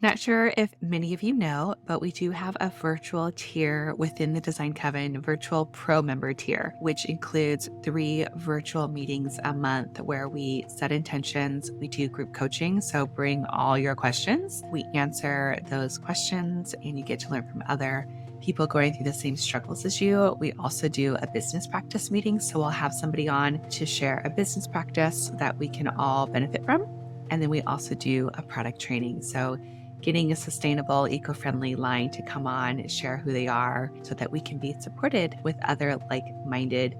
Not sure if many of you know, but we do have a virtual tier within the Design Coven virtual pro member tier, which includes 3 virtual meetings a month where we set intentions. We do group coaching. So bring all your questions. We answer those questions and you get to learn from other people going through the same struggles as you. We also do a business practice meeting. So we'll have somebody on to share a business practice that we can all benefit from. And then we also do a product training. So getting a sustainable, eco-friendly line to come on, share who they are so that we can be supported with other like-minded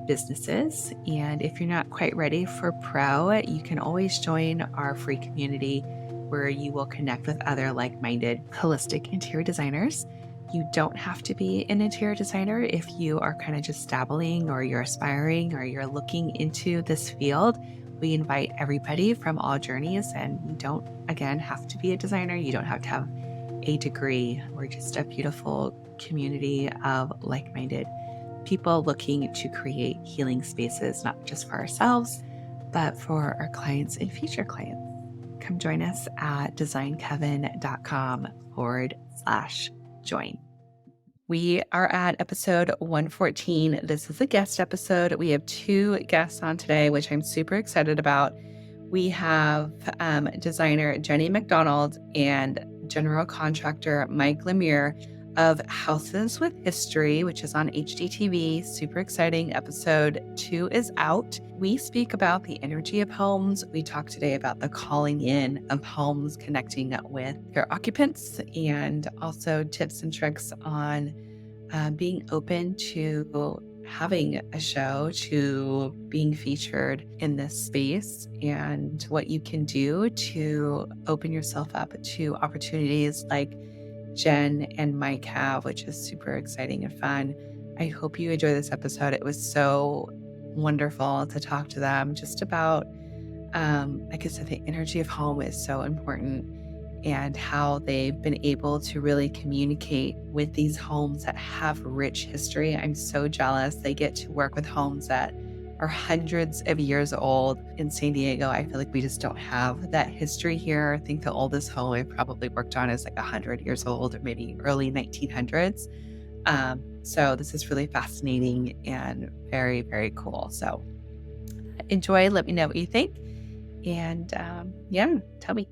businesses. And if you're not quite ready for pro, you can always join our free community where you will connect with other like-minded holistic interior designers. You don't have to be an interior designer if you are kind of just dabbling or you're aspiring or you're looking into this field. We invite everybody from all journeys, and you don't, again, have to be a designer. You don't have to have a degree. We're just a beautiful community of like-minded people looking to create healing spaces, not just for ourselves, but for our clients and future clients. Come join us at designcoven.com/join. We are at episode 114. This is a guest episode. We have 2 guests on today, which I'm super excited about. We have designer Jenny MacDonald and general contractor Mike Lemieux of Houses with History, which is on HGTV. Super exciting. Episode 2 is out. We speak about the energy of homes. We talk today about the calling in of homes, connecting with their occupants, and also tips and tricks on being open to having a show, to being featured in this space, and what you can do to open yourself up to opportunities like Jen and Mike have, which is super exciting and fun. I hope you enjoy this episode. It was so wonderful to talk to them just about, like I said, the energy of home is so important and how they've been able to really communicate with these homes that have rich history. I'm so jealous. They get to work with homes that are hundreds of years old. In San Diego, I feel like we just don't have that history here. I think the oldest home I probably worked on is like 100 years old or maybe early 1900s. So this is really fascinating and very, very cool. So enjoy. Let me know what you think. And tell me.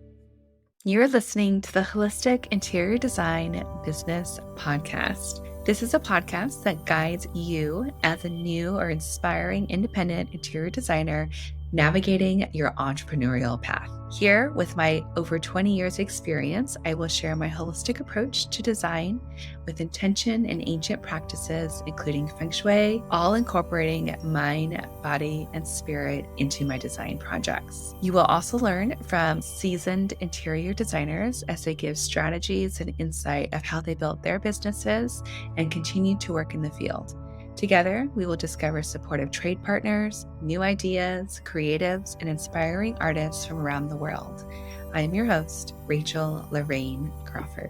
You're listening to the Holistic Interior Design Business Podcast. This is a podcast that guides you as a new or inspiring independent interior designer navigating your entrepreneurial path. Here, with my over 20 years experience, I will share my holistic approach to design with intention and ancient practices, including feng shui, all incorporating mind, body, and spirit into my design projects. You will also learn from seasoned interior designers as they give strategies and insight of how they built their businesses and continue to work in the field. Together, we will discover supportive trade partners, new ideas, creatives, and inspiring artists from around the world. I am your host, Rachel Lorraine Crawford.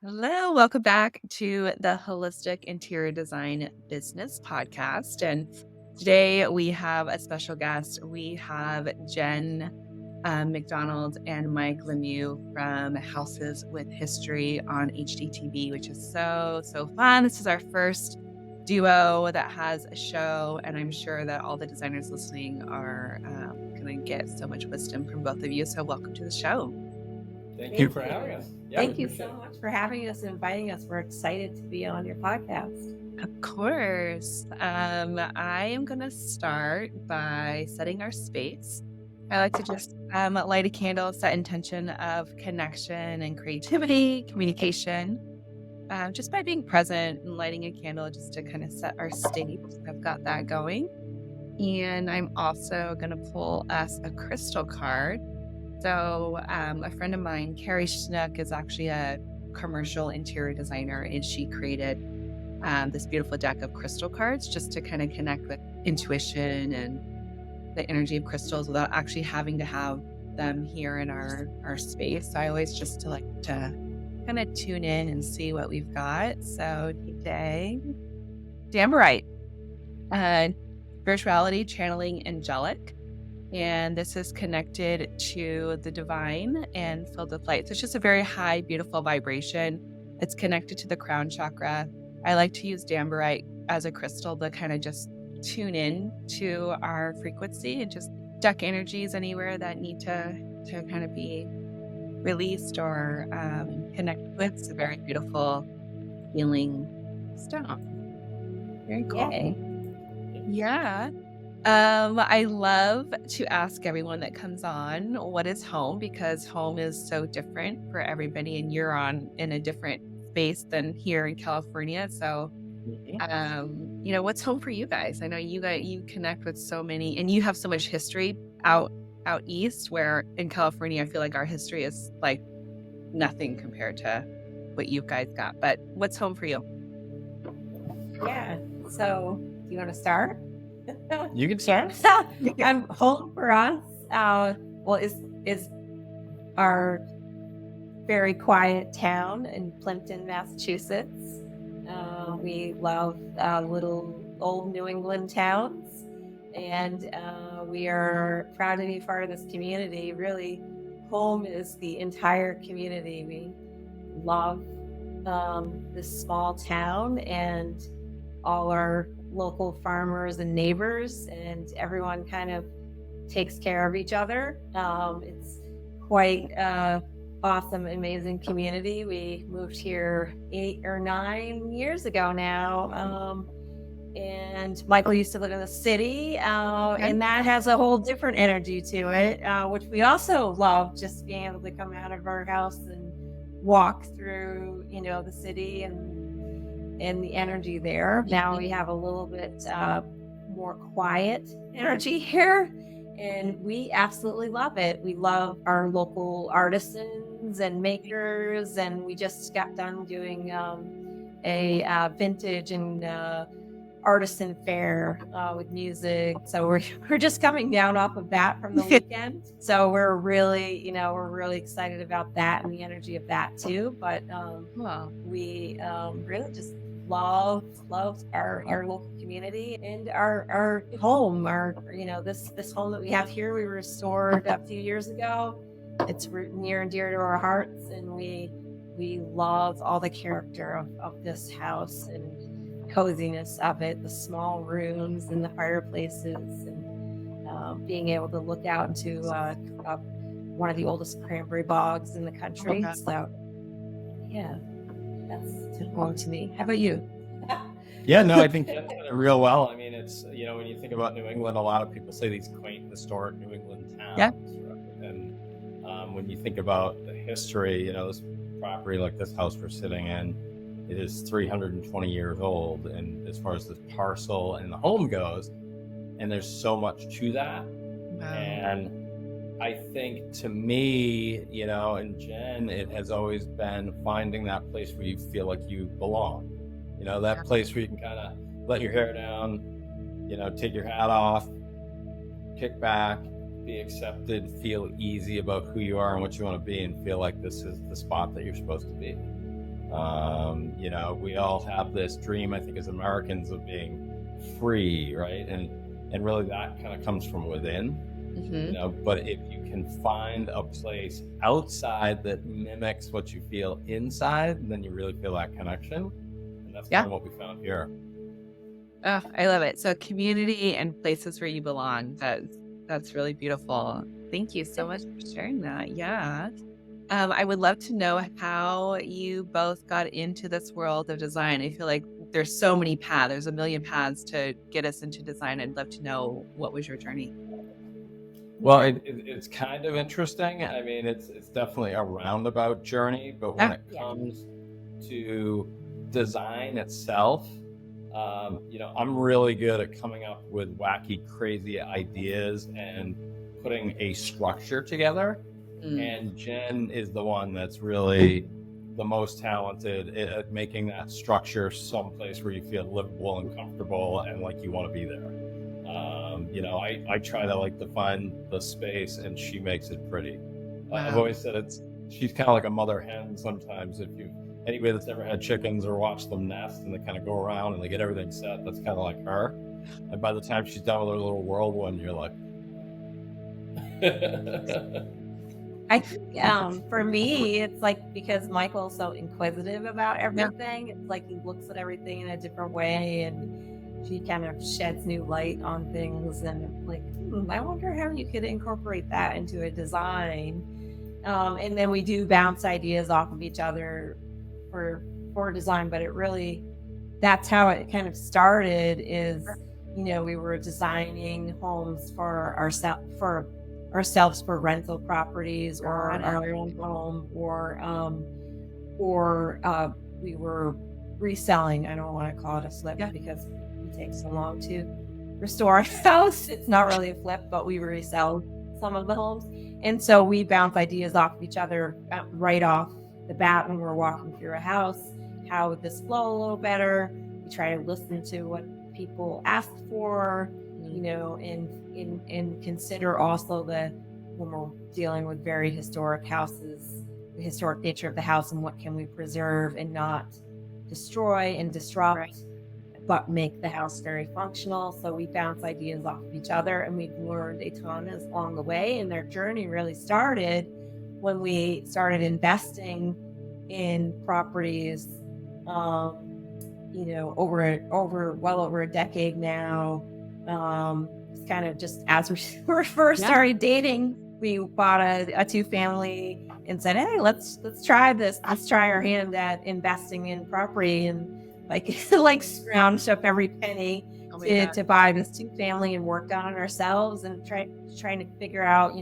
Hello, welcome back to the Holistic Interior Design Business Podcast. And today we have a special guest. We have Jen MacDonald and Mike Lemieux from Houses with History on HGTV, which is so fun. This is our first duo that has a show, and I'm sure that all the designers listening are going to get so much wisdom from both of you. So welcome to the show. Thank you for having us. Yeah, Thank you so much for having us and inviting us. We're excited to be on your podcast. Of course. I am going to start by setting our space. I like to just light a candle, set intention of connection and creativity, communication. Just by being present and lighting a candle just to kind of set our state. I've got that going. And I'm also going to pull us a crystal card. So a friend of mine, Carrie Schnook, is actually a commercial interior designer, and she created this beautiful deck of crystal cards just to kind of connect with intuition and the energy of crystals without actually having to have them here in our space. So I always just like to kind of tune in and see what we've got. So today, damn right, spirituality, channeling, angelic. And this is connected to the divine and filled with light. So it's just a very high, beautiful vibration. It's connected to the crown chakra. I like to use Dambarite as a crystal to kind of just tune in to our frequency and just duck energies anywhere that need to kind of be released or connected with. It's a very beautiful healing stone. Very cool. Yay. Yeah. I love to ask everyone that comes on, what is home? Because home is so different for everybody, and you're in a different space than here in California. So, what's home for you guys? I know you connect with so many, and you have so much history out east, where in California, I feel like our history is like nothing compared to what you guys got. But what's home for you? Yeah. So, do you want to start? You can start. Home for us, is our very quiet town in Plimpton, Massachusetts. We love little old New England towns, and we are proud to be part of this community. Really, home is the entire community. We love this small town and all our local farmers and neighbors, and everyone kind of takes care of each other. It's quite awesome, amazing community. We moved here 8 or 9 years ago now. And Michael used to live in the city, and that has a whole different energy to it, which we also love, just being able to come out of our house and walk through, the city and the energy there. Now we have a little bit more quiet energy here, and we absolutely love it. We love our local artisans and makers, and we just got done doing a vintage and artisan fair with music. So we're just coming down off of that from the weekend. So we're really excited about that and the energy of that too. But we really just love our local community and our home. This home that we have here, we restored a few years ago. It's near and dear to our hearts, and we love all the character of this house and coziness of it, the small rooms and the fireplaces, and being able to look out into one of the oldest cranberry bogs in the country. Okay. So yeah, that's home to me. How about you? Yeah, no, I think Jen said it real well. I mean, it's, when you think about New England, a lot of people say these quaint, historic New England towns. Yeah. Right? And when you think about the history, this property like this house we're sitting in, it is 320 years old. And as far as this parcel and the home goes, and there's so much to that. Wow. And I think to me, and Jen, it has always been finding that place where you feel like you belong. That place where you can kind of let your hair down, take your hat off, kick back, be accepted, feel easy about who you are and what you want to be, and feel like this is the spot that you're supposed to be. We all have this dream, I think, as Americans, of being free, right? And really that kind of comes from within. Mm-hmm. But if you can find a place outside that mimics what you feel inside, then you really feel that connection. And that's kind of what we found here. Oh, I love it. So community and places where you belong. That's really beautiful. Thank you so much for sharing that. Yeah. I would love to know how you both got into this world of design. I feel like there's so many paths. There's a million paths to get us into design. I'd love to know, what was your journey? Well, it's kind of interesting. I mean, it's definitely a roundabout journey, but when it comes to design itself, I'm really good at coming up with wacky, crazy ideas and putting a structure together. And Jen is the one that's really the most talented at making that structure someplace where you feel livable and comfortable and like you want to be there. I try to define the space, and she makes it pretty. Wow. I've always said she's kind of like a mother hen sometimes. If anybody that's ever had chickens or watched them nest and they kind of go around and they get everything set, that's kind of like her. And by the time she's done with her little whirlwind, you're like, I think for me, it's like because Michael's so inquisitive about everything, it's like he looks at everything in a different way, and she kind of sheds new light on things. And like, I wonder how you could incorporate that into a design. And then we do bounce ideas off of each other for design, but it really, that's how it kind of started. Is we were designing homes for ourselves for rental properties or our own home, or we were reselling. I don't want to call it a flip because it takes so long to restore a house. It's not really a flip, but we resell some of the homes. And so we bounce ideas off of each other right off the bat when we're walking through a house. How would this flow a little better? We try to listen to what people ask for, and consider also when we're dealing with very historic houses, the historic nature of the house, and what can we preserve and not destroy and disrupt, but make the house very functional. So we bounce ideas off of each other, and we've learned a ton along the way. And their journey really started when we started investing in properties, over a decade now. It's kind of just as we first started dating, we bought a 2-family and said, hey, let's try this. Let's try our hand at investing in property, and like scrounged up every penny to buy this 2-family, and worked on it ourselves, and trying to figure out,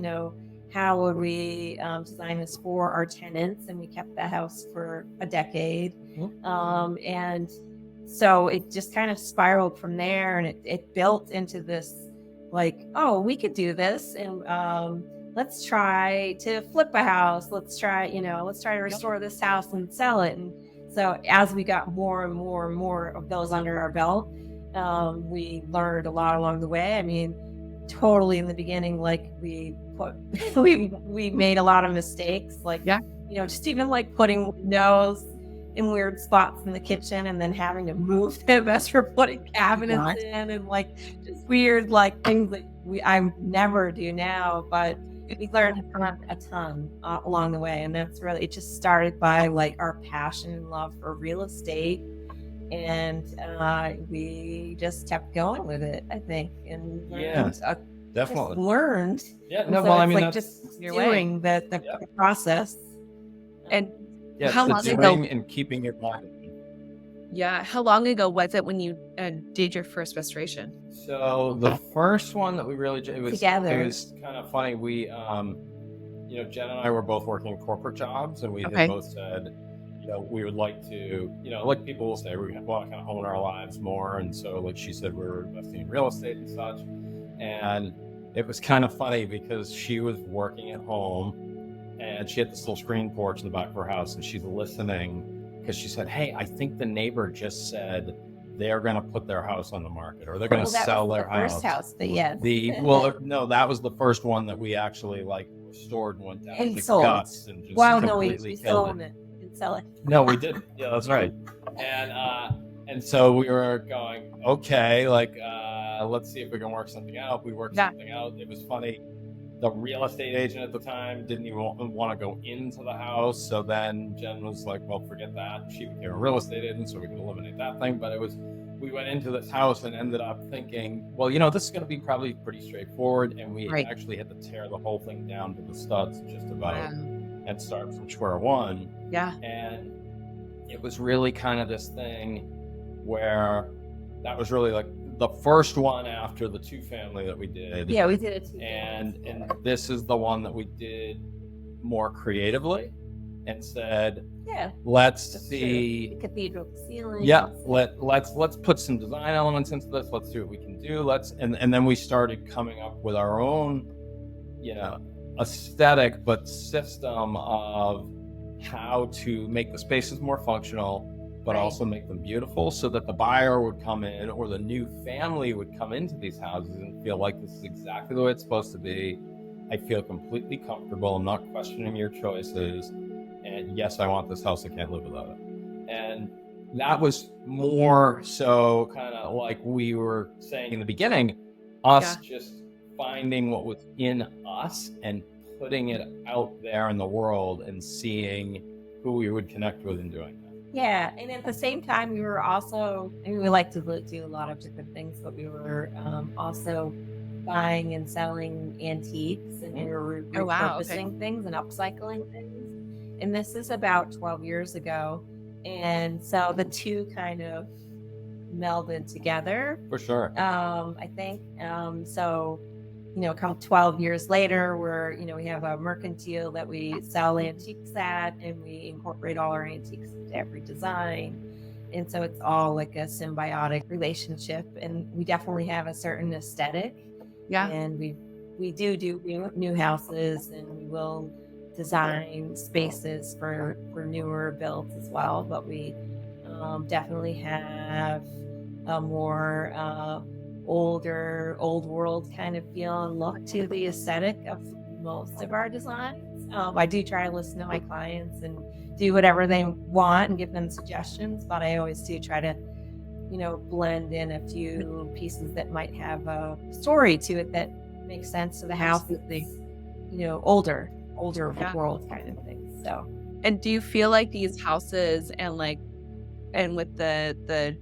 how would we design this for our tenants. And we kept the house for a decade. And so it just kind of spiraled from there, and it built into this, like, oh, we could do this, and let's try to flip a house. Let's try to restore this house and sell it. And so as we got more and more and more of those under our belt, we learned a lot along the way. I mean, totally in the beginning, like we made a lot of mistakes, just even like putting windows in weird spots in the kitchen, and then having to move them as we're putting cabinets in, and like just weird things that I never do now. But we learned a ton along the way, and that's really, it just started by like our passion and love for real estate, and we just kept going with it, I think. And definitely learned. Yeah, no, so well, I mean, like just doing the process. And how long ago? And keeping it mind. Yeah. How long ago was it when you did your first restoration? So the first one that we really did, together. It was kind of funny. We, Jen and I were both working corporate jobs, and we had both said, we would like to, like people will say, we want to kind of own our lives more. And so, like she said, we were investing in real estate and such. And it was kind of funny because she was working at home, and she had this little screen porch in the back of her house, and she's listening because she said, hey, I think the neighbor just said they're going to put their house on the market, or they're going to sell their house. First house, but yes. No, that was the first one that we actually restored and went down and to sold. Guts and just we sold it and sell it. No, we didn't. Yeah, that's right. And so we were going, okay, let's see if we can work something out. We worked something out. It was funny. The real estate agent at the time didn't even want to go into the house. So then Jen was like, well, forget that. She became a real estate agent, so we can eliminate that thing. But we went into this house and ended up thinking, well, this is going to be probably pretty straightforward. And we actually had to tear the whole thing down to the studs just about and start from square one. Yeah. And it was really kind of this thing where that was really like the first one after the 2-family that we did. Yeah, we did it. And this is the one that we did more creatively and said, let's see the cathedral ceiling. Yeah, let's put some design elements into this. Let's see what we can do. And then we started coming up with our own, aesthetic but system of how to make the spaces more functional, but also make them beautiful, so that the buyer would come in, or the new family would come into these houses and feel like this is exactly the way it's supposed to be. I feel completely comfortable. I'm not questioning your choices. And yes, I want this house. I can't live without it. And that was more so kind of like we were saying in the beginning, us just finding what was in us and putting it out there in the world and seeing who we would connect with in doing that. Yeah, and at the same time, we were also, I mean, we like to do a lot of different things, but we were also buying and selling antiques, and we were Oh, wow, okay. repurposing things and upcycling things. And this is about 12 years ago. And so the two kind of melded together. For sure. I think. So, come 12 years later, we have a mercantile that we sell antiques at, and we incorporate all our antiques into every design. And so it's all like a symbiotic relationship, and we definitely have a certain aesthetic. Yeah. And we do new houses, and we will design spaces for newer builds as well. But we definitely have a more old world kind of feel and look to the aesthetic of most of our designs. I do try to listen to my clients and do whatever they want and give them suggestions, but I always do try to, blend in a few pieces that might have a story to it that makes sense to the house. It's, older world kind of thing. So, and do you feel like these houses and with the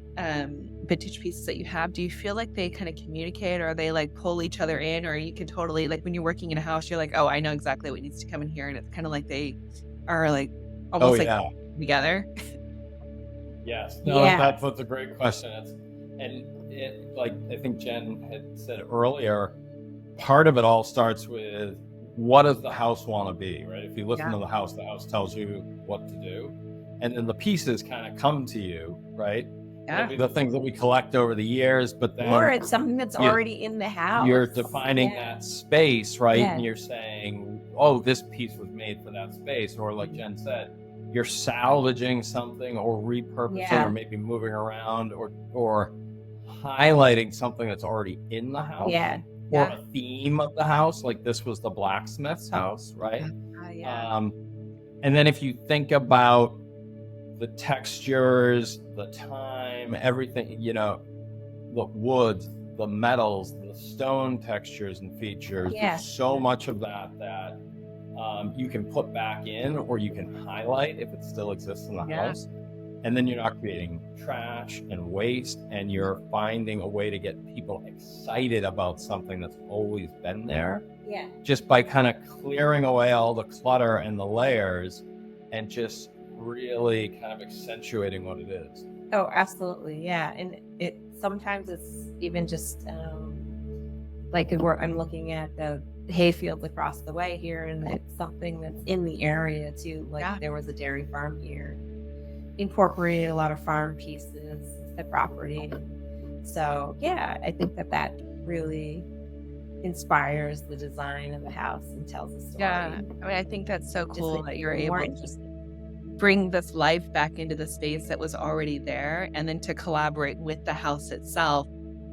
vintage pieces that you have, do you feel like they kind of communicate, or they like pull each other in, or you can totally, like when you're working in a house, you're like, oh, I know exactly what needs to come in here, and it's kind of like they are like almost together? Yes. No, that's a great question. Like I think Jen had said earlier, part of it all starts with, what does the house want to be, right? If you listen to the house tells you what to do. And then the pieces kind of come to you, right? Yeah. Maybe the things that we collect over the years, but then... Or it's something that's already in the house. You're defining that space, right? Yeah. And you're saying, oh, this piece was made for that space. Or like Jen said, you're salvaging something or repurposing or maybe moving around or highlighting something that's already in the house. Yeah. Or a theme of the house, like this was the blacksmith's house, right? And then if you think about the textures, the time, everything, the wood, the metals, the stone textures and features, there's so much of that you can put back in, or you can highlight if it still exists in the house. And then you're not creating trash and waste, and you're finding a way to get people excited about something that's always been there. Yeah. Just by kind of clearing away all the clutter and the layers and just really kind of accentuating what it is. Oh, absolutely. Yeah. And sometimes it's even just like I'm looking at the hayfield across the way here, and it's something that's in the area too. Like there was a dairy farm here. Incorporated a lot of farm pieces, the property. So I think that really inspires the design of the house and tells a story. Yeah, I mean, I think that's so cool that you're able to just bring this life back into the space that was already there, and then to collaborate with the house itself,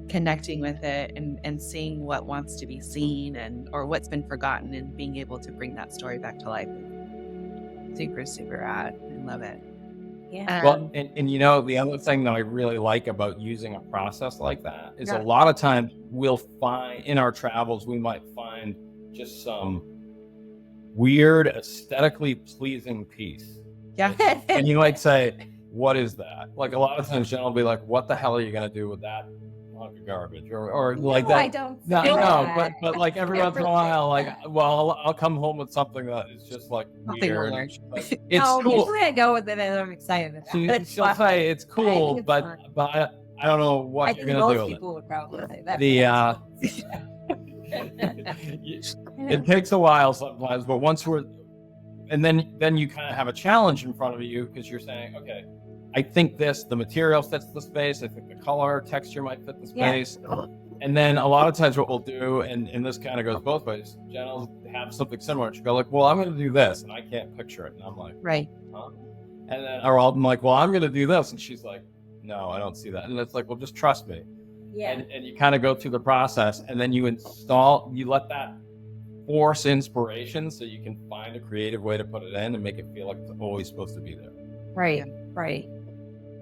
connecting with it and seeing what wants to be seen or what's been forgotten, and being able to bring that story back to life. Super, super rad. I love it. Yeah. Well, and the other thing that I really like about using a process like that is a lot of times we'll find in our travels, we might find just some weird, aesthetically pleasing piece. Yeah. And you might say, what is that? Like a lot of times Jen will be like, what the hell are you going to do with that hunk of garbage? Or like that. I don't but like every once in a while, like, well, I'll come home with something that is just like weird. But it's cool. Usually I go with it and I'm excited about it. She'll say it's cool, but I don't know what you're going to do with it. People would probably say that. It takes a while sometimes, but once and then you kind of have a challenge in front of you, because you're saying, okay, I think the material fits the space. I think the color, texture might fit the space. Yeah. And then a lot of times what we'll do, and this kind of goes both ways, Jen will have something similar. She'll go like, well, I'm going to do this, and I can't picture it. And I'm like, right. Huh? And then, or I'm like, well, I'm going to do this. And she's like, no, I don't see that. And it's like, well, just trust me. Yeah. And you kind of go through the process, and then you let that force inspiration so you can find a creative way to put it in and make it feel like it's always supposed to be there. Right.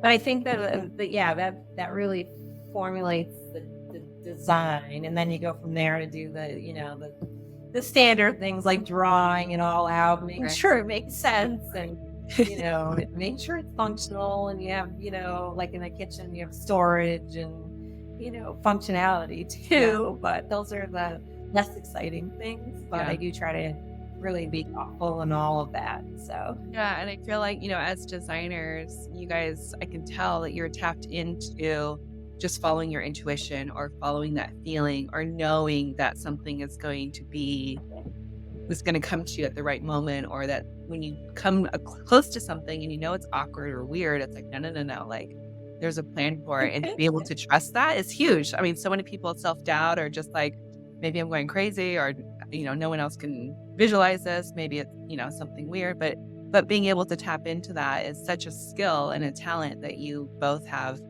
But I think that really formulates the design, and then you go from there to do the standard things like drawing it all out, making sure it makes sense, and make sure it's functional, and you have like in the kitchen you have storage and functionality too. But those are the less exciting things. But I do try to really be thoughtful in all of that. So yeah, and I feel like as designers, you guys, I can tell that you're tapped into just following your intuition or following that feeling or knowing that something is going to come to you at the right moment, or that when you come close to something and it's awkward or weird, it's like no, like there's a plan for it, and to be able to trust that is huge. I mean, so many people self-doubt or just like, maybe I'm going crazy, or no one else can visualize this, maybe it's something weird, but being able to tap into that is such a skill and a talent that you both have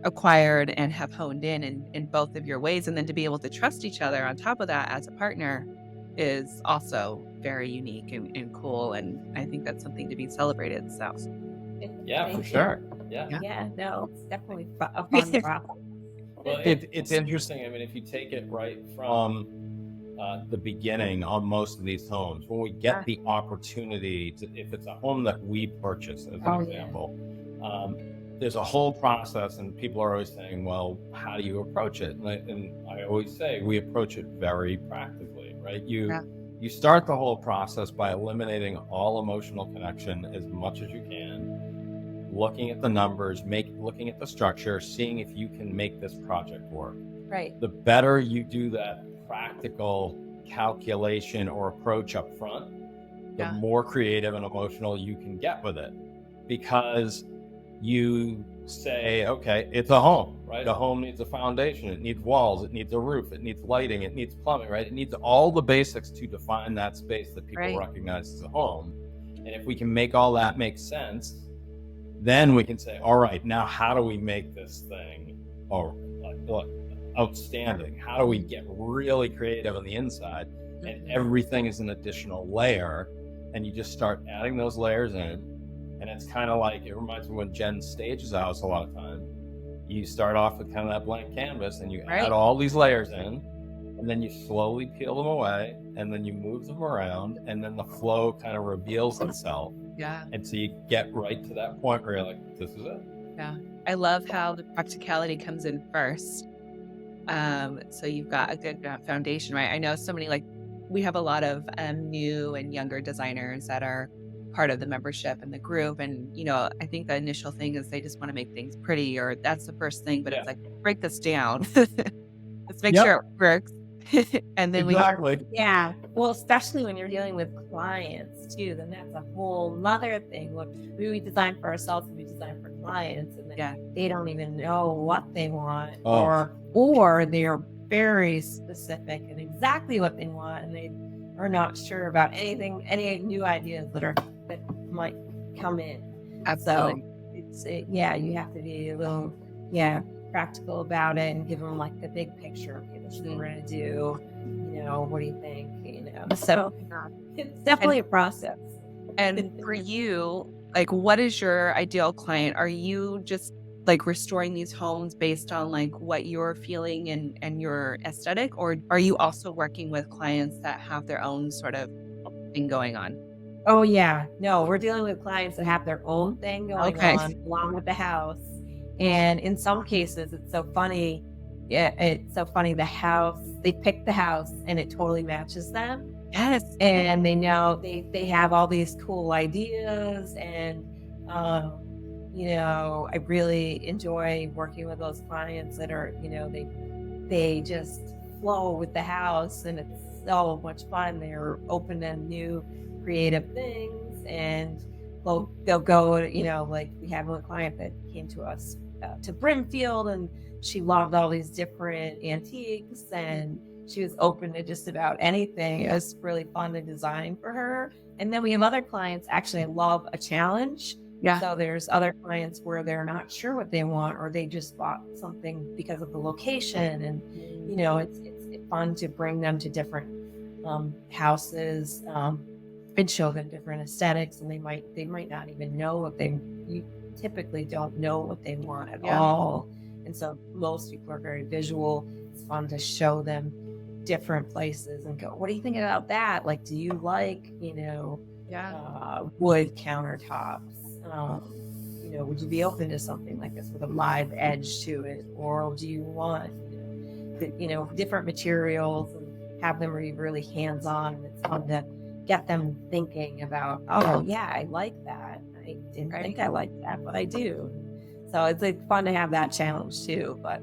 acquired and have honed in both of your ways, and then to be able to trust each other on top of that as a partner is also very unique and cool, and I think that's something to be celebrated. So yeah, for sure. Yeah, no, it's definitely a fun process. Well, it's interesting. I mean, if you take it right from the beginning on most of these homes, when we get the opportunity to, if it's a home that we purchase, as an example, there's a whole process, and people are always saying, well, how do you approach it? And I always say we approach it very practically, right? You start the whole process by eliminating all emotional connection as much as you can, looking at the numbers, looking at the structure, seeing if you can make this project work. Right. The better you do that practical calculation or approach up front, the more creative and emotional you can get with it, because you say, okay, it's a home, right? A home needs a foundation, it needs walls, it needs a roof, it needs lighting, it needs plumbing, right? It needs all the basics to define that space that people recognize as a home. And if we can make all that make sense, then we can say, all right, now how do we make this thing outstanding? How do we get really creative on the inside? And everything is an additional layer, and you just start adding those layers in. And it's kind of like, it reminds me when Jen stages a house a lot of time. You start off with kind of that blank canvas, and you add all these layers in, and then you slowly peel them away, and then you move them around, and then the flow kind of reveals itself. Yeah. And so you get right to that point where you're like, this is it. Yeah. I love how the practicality comes in first. So you've got a good foundation, right? I know so many, like, we have a lot of new and younger designers that are part of the membership and the group. And, I think the initial thing is they just want to make things pretty, or that's the first thing, but it's like, break this down. Let's make sure it works. And then yeah. Well, especially when you're dealing with clients too, then that's a whole nother thing. Look, we design for ourselves and we design for clients, and then they don't even know what they want, or they're very specific and exactly what they want, and they are not sure about anything, any new ideas that might come in. Absolutely. So it's you have to be a little practical about it and give them like the big picture. Okay, this is what we're gonna do. What do you think? So it's definitely a process. And for you, like, what is your ideal client? Are you just like restoring these homes based on like what you're feeling and your aesthetic, or are you also working with clients that have their own sort of thing going on? Oh yeah, no, we're dealing with clients that have their own thing going on along with the house. And in some cases, it's so funny. Yeah, it's so funny. They pick the house and it totally matches them. Yes. And they know they have all these cool ideas, and I really enjoy working with those clients that are, they just flow with the house, and it's so much fun. They're open to new creative things, and they'll go, like we had one client that came to us to Brimfield, and she loved all these different antiques, and she was open to just about anything. It was really fun to design for her. And then we have other clients actually love a challenge. Yeah. So there's other clients where they're not sure what they want, or they just bought something because of the location. And, it's fun to bring them to different houses and show them different aesthetics. And they might not even know you typically don't know what they want at all And so most people are very visual. It's fun to show them different places and go, what do you think about that? Like, do you like, wood countertops? Would you be open to something like this with a live edge to it? Or do you want, different materials, and have them be really hands-on? And it's fun to get them thinking about, oh yeah, I like that. I didn't think I liked that, but I do. So it's like fun to have that challenge too. But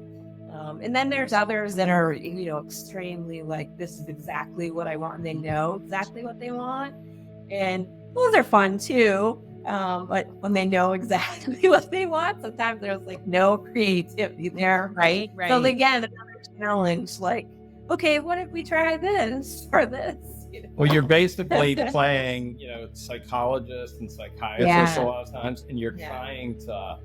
and then there's others that are, extremely like, this is exactly what I want. And they know exactly what they want. And those are fun too. But when they know exactly what they want, sometimes there's like no creativity there. Right. So again, another challenge, like, okay, what if we try this for this? Well, you're basically playing, psychologists and psychiatrists a lot of times, and you're trying to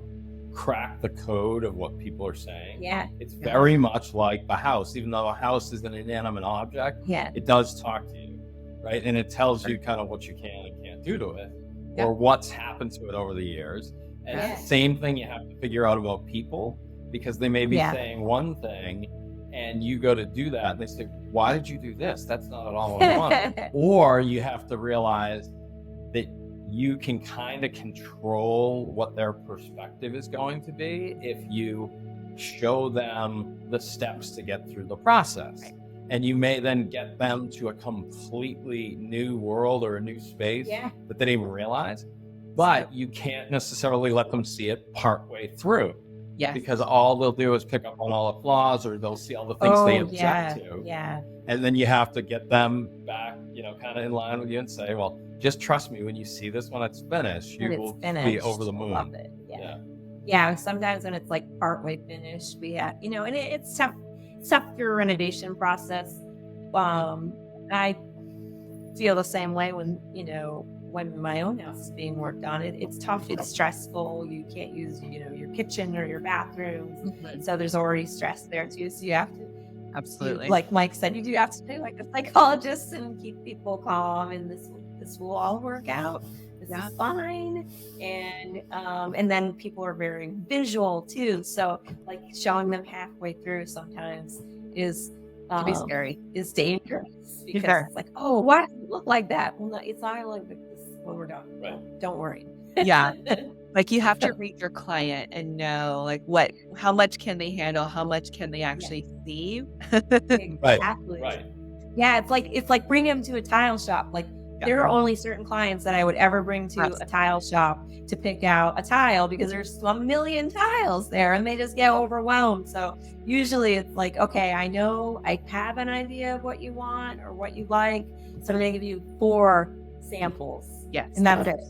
crack the code of what people are saying. Yeah. It's very much like the house. Even though a house is an inanimate object, it does talk to you, right? And it tells you kind of what you can and can't do to it, or what's happened to it over the years. And it's the same thing you have to figure out about people, because they may be saying one thing, and you go to do that, and they say, why did you do this? That's not at all what I want. Or you have to realize that you can kind of control what their perspective is going to be if you show them the steps to get through the process. Right. And you may then get them to a completely new world or a new space that they didn't even realize. But you can't necessarily let them see it partway through. Yes. Because all they'll do is pick up on all the flaws, or they'll see all the things they object to. Yeah. And then you have to get them back, kind of in line with you and say, well, just trust me, when you see this, when it's finished, you will be over the moon. Love it. Yeah. Sometimes when it's like partway finished, we have, and it's tough through a renovation process. I feel the same way when my own house is being worked on. It's tough. It's stressful. You can't use, your kitchen or your bathrooms. Mm-hmm. So there's already stress there too. So you have to, absolutely, like Mike said, you do have to be like a psychologist and keep people calm. And this will all work out. This is fine. And then people are very visual too. So like showing them halfway through sometimes is can be scary. Is dangerous, because it's like, oh, why does it look like that? Well, no, it's not like this when we're done. Right. Don't worry. Yeah. Like you have to read your client and know like how much can they handle? How much can they actually see? Exactly. Right. Yeah. It's like bringing them to a tile shop. Like there are only certain clients that I would ever bring to a tile shop to pick out a tile, because there's a million tiles there and they just get overwhelmed. So usually it's like, okay, I know I have an idea of what you want or what you like. So I'm going to give you 4 samples. Yes. And that's it,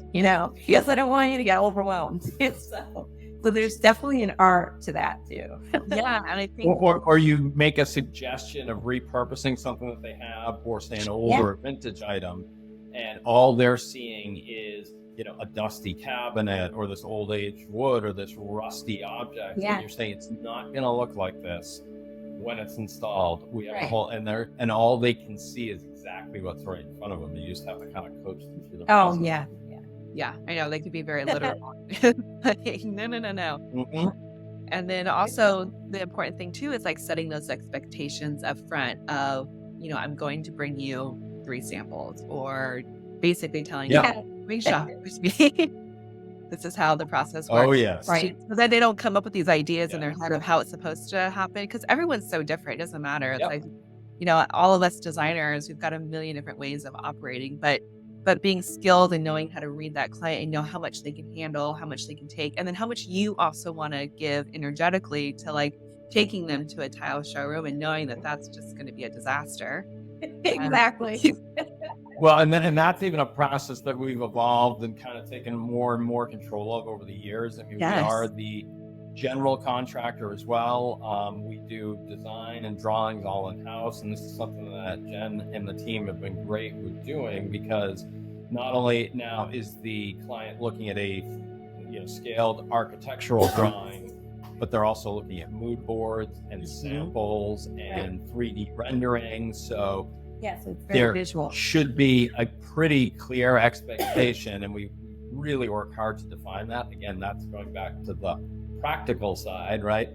because I don't want you to get overwhelmed. So there's definitely an art to that too. Yeah. And I think, or you make a suggestion of repurposing something that they have, or say an older vintage item, and all they're seeing is, a dusty cabinet or this old aged wood or this rusty object. Yeah. And you're saying it's not going to look like this when it's installed. We have a whole, and all they can see is exactly what's right in front of them. You just have to kind of coach them through the process. Oh, yeah. Yeah, I know. They could be very literal. Like, no. Mm-hmm. And then also the important thing too is like setting those expectations up front of, I'm going to bring you 3 samples, or basically telling you, bring shop with me. This is how the process works. Oh, yes. Right. So that they don't come up with these ideas in their head of how it's supposed to happen, because everyone's so different. It doesn't matter. It's like, all of us designers, we've got a million different ways of operating, but being skilled and knowing how to read that client and know how much they can handle, how much they can take, and then how much you also want to give energetically to like taking them to a tile showroom and knowing that that's just going to be a disaster. Exactly. Well, and that's even a process that we've evolved and kind of taken more and more control of over the years. I mean, we are the general contractor as well. We do design and drawings all in-house, and this is something that Jen and the team have been great with doing, because not only now is the client looking at a scaled architectural drawing, but they're also looking at mood boards and samples and 3D renderings. So it's very visual. Should be a pretty clear expectation, and we really work hard to define that. Again, that's going back to the practical side, right?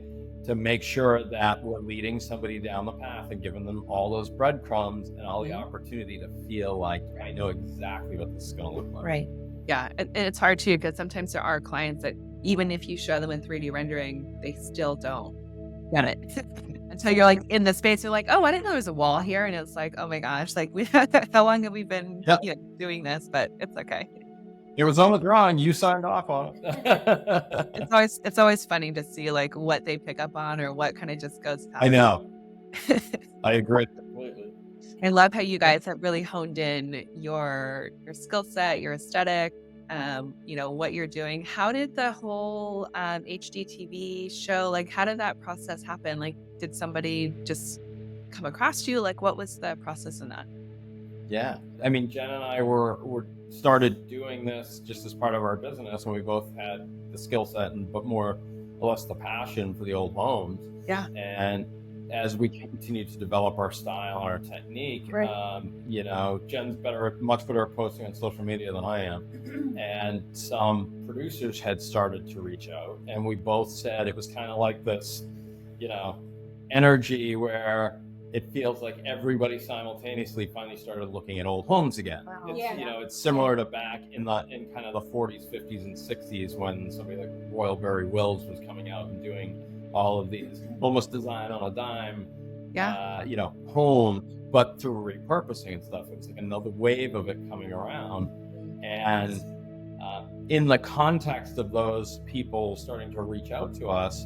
to make sure that we're leading somebody down the path and giving them all those breadcrumbs and all the opportunity to feel like I know exactly what this is going to look like. Right. Yeah. And it's hard too, because sometimes there are clients that even if you show them in 3D rendering, they still don't get it. Until you're like in the space, you're like, oh, I didn't know there was a wall here. And it's like, oh my gosh, like how long have we been doing this? But it's okay. It was on the drawing. You signed off on it. It's always funny to see like what they pick up on or what kind of just goes past. I know. I agree completely. I love how you guys have really honed in your skill set, your aesthetic, what you're doing. How did the whole HGTV show, like how did that process happen? Like did somebody just come across you? Like what was the process in that? Yeah. I mean, Jen and I were started doing this just as part of our business, and we both had the skill set but more or less the passion for the old homes. Yeah. And as we continue to develop our style and our technique, Jen's much better at posting on social media than I am. And some producers had started to reach out, and we both said it was kind of like this, energy where it feels like everybody simultaneously finally started looking at old homes again. Wow. It's similar to back in kind of the 40s, 50s, and 60s when somebody like Royal Berry Wills was coming out and doing all of these almost design on a dime, homes, but through repurposing and stuff. It's like another wave of it coming around. And in the context of those people starting to reach out to us,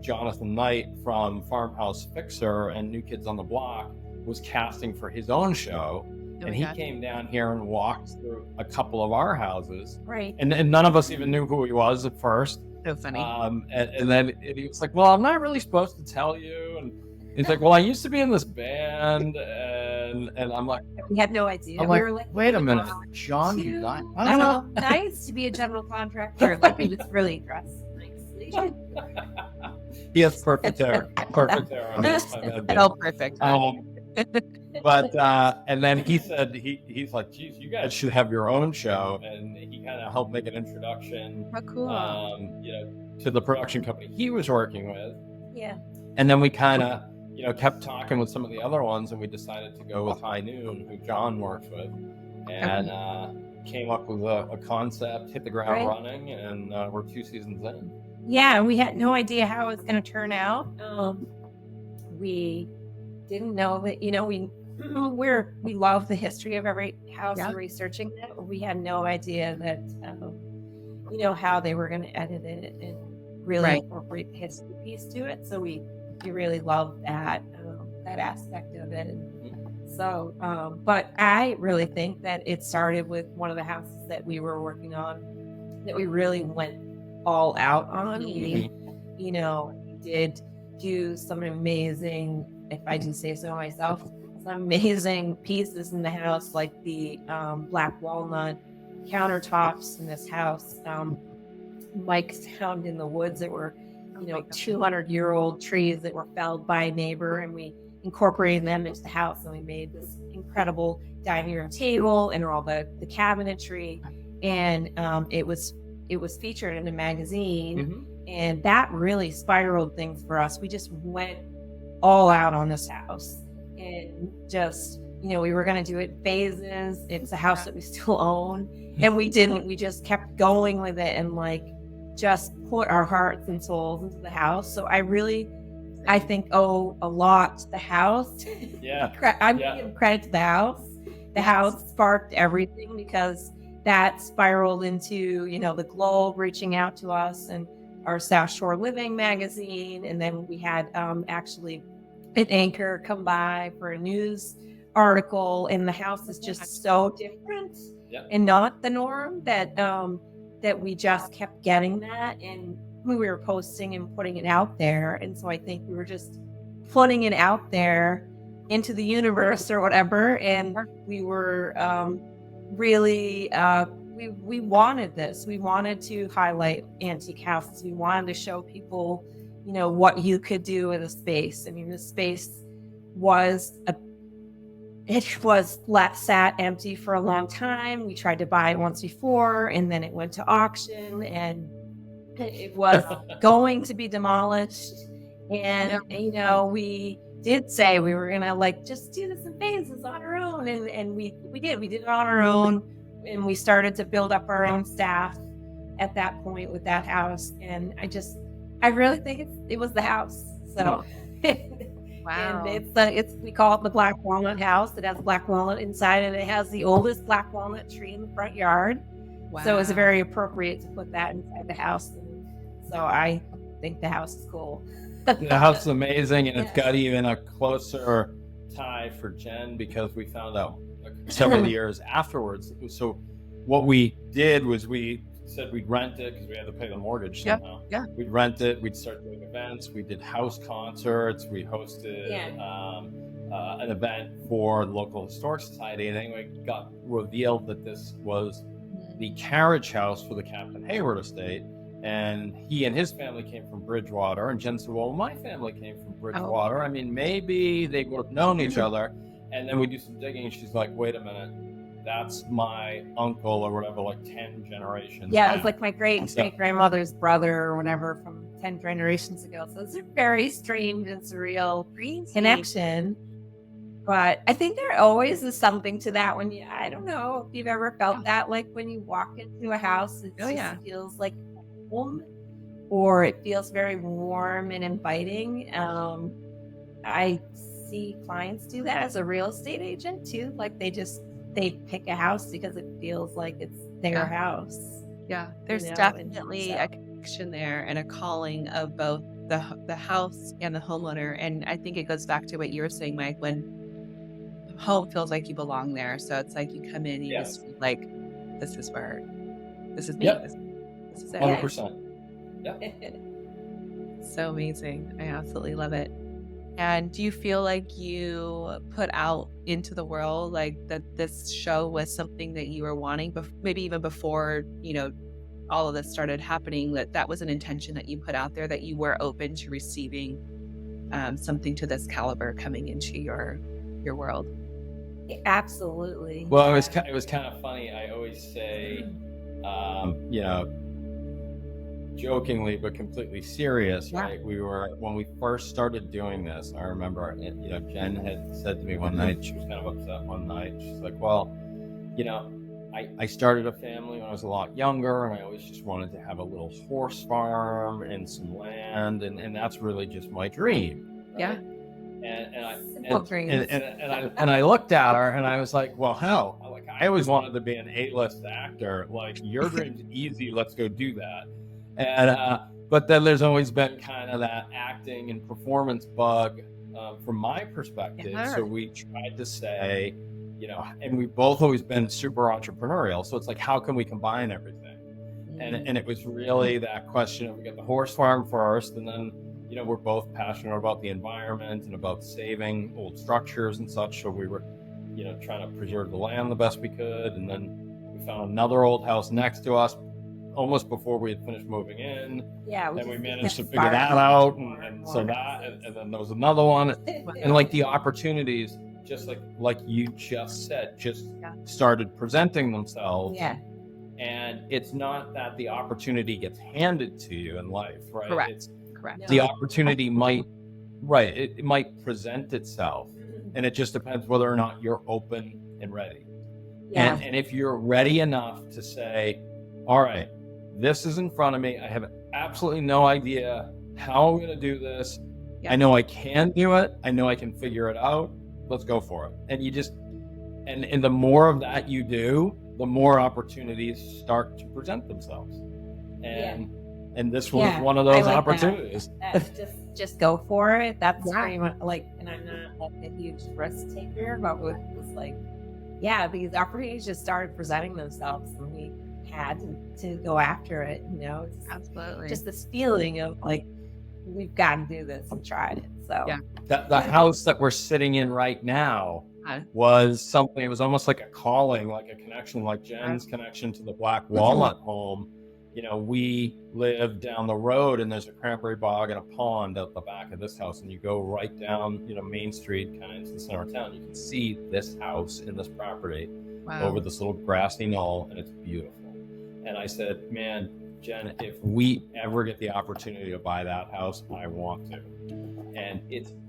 Jonathan Knight from Farmhouse Fixer and New Kids on the Block was casting for his own show. And he came down here and walked through a couple of our houses. Right. And none of us even knew who he was at first. So funny. And then he was like, well, I'm not really supposed to tell you. And he's like, well, I used to be in this band. And I'm like, we had no idea. I'm we were like, wait a minute, John, you died. I don't know. Nice to be a general contractor. Like we just really dressed nicely. He has perfect hair. Perfect hair. Oh, perfect. But and then he said he's like, geez, you guys should have your own show, and he kind of helped make an introduction. Oh, cool. To the production company he was working with. Yeah. And then we kind of kept talking with some of the other ones, and we decided to go with High Noon, who John works with, and came up with a concept, hit the ground running, and we're 2 seasons in. Yeah, we had no idea how it was going to turn out. We didn't know that, we love the history of every house and researching it. We had no idea that, how they were going to edit it and really incorporate the history piece to it. So we really loved that aspect of it. And so, but I really think that it started with one of the houses that we were working on that we really went all out on. We did do some amazing, if I do say so myself, some amazing pieces in the house, like the black walnut countertops in this house. Mike found in the woods that were, 200-year-old trees that were felled by a neighbor, and we incorporated them into the house, and we made this incredible dining room table and all the cabinetry, and it was featured in a magazine, and that really spiraled things for us. We just went all out on this house, and just, we were going to do it in phases. It's a house that we still own, and we didn't. We just kept going with it and just put our hearts and souls into the house. So I think owe a lot to the house. Yeah. I'm giving credit to the house. The house sparked everything, because that spiraled into, the Globe reaching out to us and our South Shore Living magazine. And then we had actually an anchor come by for a news article, and the house is just so different and not the norm that we just kept getting that. And we were posting and putting it out there. And so I think we were just putting it out there into the universe or whatever. And we were really, we wanted this. We wanted to highlight antique houses. We wanted to show people, what you could do with a space. I mean, the space was sat empty for a long time. We tried to buy it once before, and then it went to auction, and it was going to be demolished. And, you know, we did say we were going to like just do this in phases on our own. And we did it on our own. And we started to build up our own staff at that point with that house. And I really think it was the house. So, Wow. and we call it the Black Walnut House. It has black walnut inside, and it has the oldest black walnut tree in the front yard. Wow. So it was very appropriate to put that inside the house. And so I think the house is cool. The house is amazing, and it's got even a closer tie for Jen because we found out several years afterwards. So what we did was we said we'd rent it because we had to pay the mortgage somehow. Yeah. We'd rent it. We'd start doing events. We did house concerts. We hosted an event for the local historic society, and anyway, it got revealed that this was the carriage house for the Captain Hayward estate. And he and his family came from Bridgewater. And Jen said, well, my family came from Bridgewater. I mean, maybe they would have known each other. And then we do some digging, and she's like, wait a minute. That's my uncle or whatever, like 10 generations. Yeah, it was like my great-grandmother's brother or whatever from 10 generations ago. So it's a very strange and surreal connection. But I think there always is something to that I don't know if you've ever felt that, like when you walk into a house, it just feels like home, or it feels very warm and inviting. I see clients do that as a real estate agent too. Like they pick a house because it feels like it's their house. Yeah, there's definitely a connection there and a calling of both the house and the homeowner. And I think it goes back to what you were saying, Mike, when home feels like you belong there. So it's like you come in and you just feel like, this is me. This is it. 100%. Yeah. So amazing. I absolutely love it. And do you feel like you put out into the world like that this show was something that you were wanting, maybe even before, all of this started happening, that was an intention that you put out there, that you were open to receiving something to this caliber coming into your world? Absolutely. Well, it was kind of funny. I always say, jokingly but completely serious, right? When we first started doing this, I remember, Jen had said to me one night, she was kind of upset one night. She's like, well, I started a family when I was a lot younger, and I always just wanted to have a little horse farm and some land, and that's really just my dream. Right? Yeah. And I looked at her and I was like, well, hell, like I always wanted to be an A-list actor. Like, your dream's easy. Let's go do that. And but then there's always been kind of that acting and performance bug from my perspective. Yeah. So we tried to say, and we've both always been super entrepreneurial. So it's like, how can we combine everything? And it was really that question of, we got the horse farm first, and then, we're both passionate about the environment and about saving old structures and such. So we were, trying to preserve the land the best we could. And then we found another old house next to us almost before we had finished moving in. Yeah. And we managed to figure that out. And so that, and then there was another one. And like the opportunities, just like you just said, started presenting themselves. Yeah. And it's not that the opportunity gets handed to you in life, right? Correct. The opportunity might present itself, and it just depends whether or not you're open and ready. Yeah. And if you're ready enough to say, all right, this is in front of me, I have absolutely no idea how I'm going to do this. I know I can do it. I know I can figure it out. Let's go for it. And you just, and the more of that you do, the more opportunities start to present themselves. And this was one of those opportunities. Just go for it. That's pretty much like, and I'm not like a huge risk taker, but it was like, these opportunities just started presenting themselves, and we had to go after it. Absolutely. Just this feeling of like, we've got to do this and tried it. So the house that we're sitting in right now was something. It was almost like a calling, like a connection, like Jen's connection to the Black Walnut home. We live down the road, and there's a cranberry bog and a pond at the back of this house, and you go right down, Main Street, kind of into the center of town. You can see this house and this property over this little grassy knoll, and it's beautiful. And I said, man, Jen, if we ever get the opportunity to buy that house, I want to. And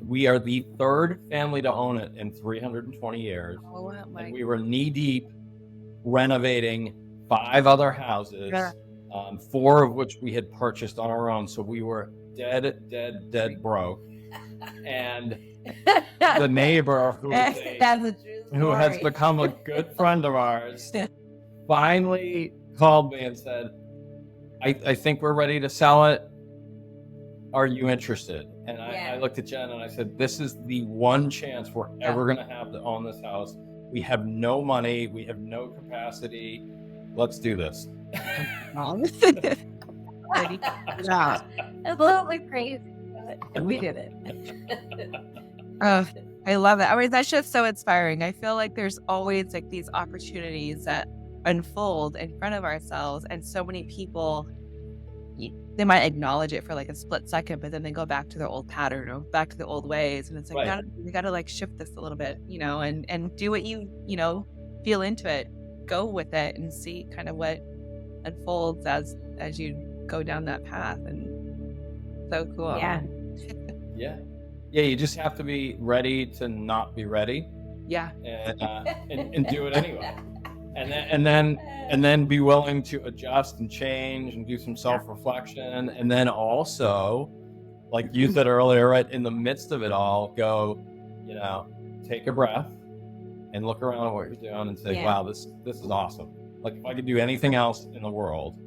we are the third family to own it in 320 years. Oh, and we were knee deep renovating 5 other houses, Yeah. 4 of which we had purchased on our own. So we were dead broke. And the neighbor who has become a good friend of ours finally called me and said, I think we're ready to sell it. Are you interested? And I looked at Jen and I said, this is the one chance we're ever going to have to own this house. We have no money. We have no capacity. Let's do this. It's a little bit crazy, but we did it. I love it. I mean, that's just so inspiring. I feel like there's always like these opportunities that unfold in front of ourselves, and so many people, they might acknowledge it for like a split second, but then they go back to their old pattern or back to the old ways, and it's like, you gotta like shift this a little bit, and do what you feel into it, go with it, and see kind of what unfolds as you go down that path. And so cool. Yeah, you just have to be ready to not be ready. And do it anyway. And then be willing to adjust and change and do some self-reflection. And then also, like you said earlier, right in the midst of it all, go, take a breath and look around at what you're doing and say, wow, this is awesome. Like if I could do anything else in the world,